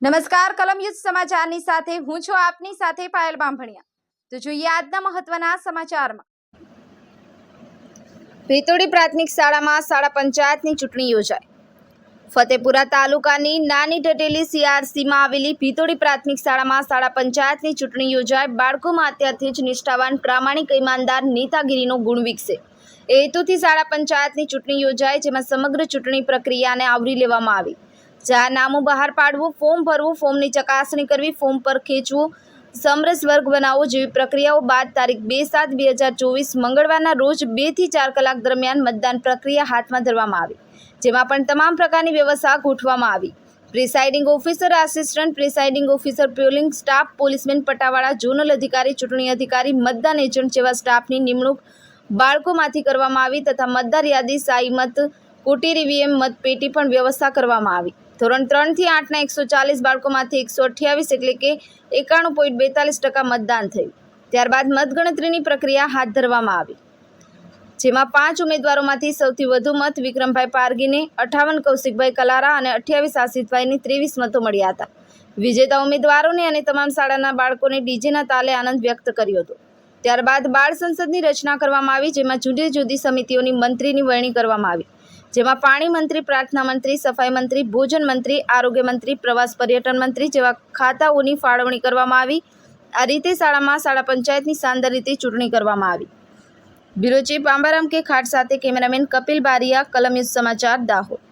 નમસ્કાર, કલમયુદ્ધ સમાચારની સાથે હું છું આપની સાથે પાયલ બામભણિયા। તો જોઈએ આજના મહત્વના સમાચારમાં। ભીતોડી પ્રાથમિક શાળામાં શાળા પંચાયતની ચૂંટણી યોજાઈ। ફતેપુરા તાલુકાની નાની ઢટેલી સીઆરસીમાં આવેલી ભીતોડી પ્રાથમિક શાળામાં શાળા પંચાયતની ચૂંટણી યોજાઈ। બાળકોમાં અત્યારથી જ નિષ્ઠાવાન, પ્રામાણિક, ઈમાનદાર, નેતાગીરીનો ગુણ વિકસે એ હેતુથી શાળા પંચાયતની ચૂંટણી યોજાઈ, જેમાં સમગ્ર ચૂંટણી પ્રક્રિયાને આવરી લેવામાં આવી। જાહેરનામું બહાર પાડવું, ફોર્મ ભરવું, ફોર્મની ચકાસણી કરવી, ફોર્મ પર ખેંચવું, સમરસ વર્ગ બનાવવો જેવી પ્રક્રિયાઓ બાદ તારીખ 2/7/2024 મંગળવારના રોજ 2 થી 4 કલાક દરમિયાન મતદાન પ્રક્રિયા હાથમાં ધરવામાં આવી, જેમાં પણ તમામ પ્રકારની વ્યવસ્થા ગોઠવવામાં આવી। Presiding officer, assistant presiding officer, polling staff, policemen, પટાવાળા, ઝોનલ અધિકારી, ચૂંટણી અધિકારી, મતદાન એજન્ટ જેવા સ્ટાફની નિમણૂક બાળકોમાંથી કરવામાં આવી તથા મતદાર યાદી, શાહી મત કોઠી, ઈવીએમ મતપેટી પણ વ્યવસ્થા કરવામાં આવી। ધોરણ 3 થી 8ના 140 બાળકોમાંથી 128 એટલે કે 91.42% મતદાન થયું। ત્યારબાદ મતગણતરીની પ્રક્રિયા હાથ ધરવામાં આવી, જેમાં 5 ઉમેદવારોમાંથી સૌથી વધુ મત વિક્રમભાઈ પારગીને 58, કૌશિકભાઈ કલારા અને 28 આશિષભાઈને 23 મતો મળ્યા હતા। વિજેતા ઉમેદવારોને અને તમામ શાળાના બાળકોને ડીજેના તાલે આનંદ વ્યક્ત કર્યો હતો। ત્યારબાદ બાળ સંસદની રચના કરવામાં આવી, જેમાં જુદી જુદી સમિતિઓની મંત્રીની વરણી કરવામાં આવી, જેમાં પાણી મંત્રી, પ્રાર્થના મંત્રી, સફાઈ મંત્રી, ભોજન મંત્રી, આરોગ્ય મંત્રી, પ્રવાસ પર્યટન મંત્રી જેવા ખાતાઓની ફાળવણી કરવામાં આવી। આ રીતે શાળામાં શાળા પંચાયતની શાનદાર રીતે ચૂંટણી કરવામાં આવી। બ્યુરો ચીફ આંબારામ કે ખાટ સાથે કેમેરામેન કપિલ બારિયા, કલમયુદ્ધ સમાચાર, દાહોદ।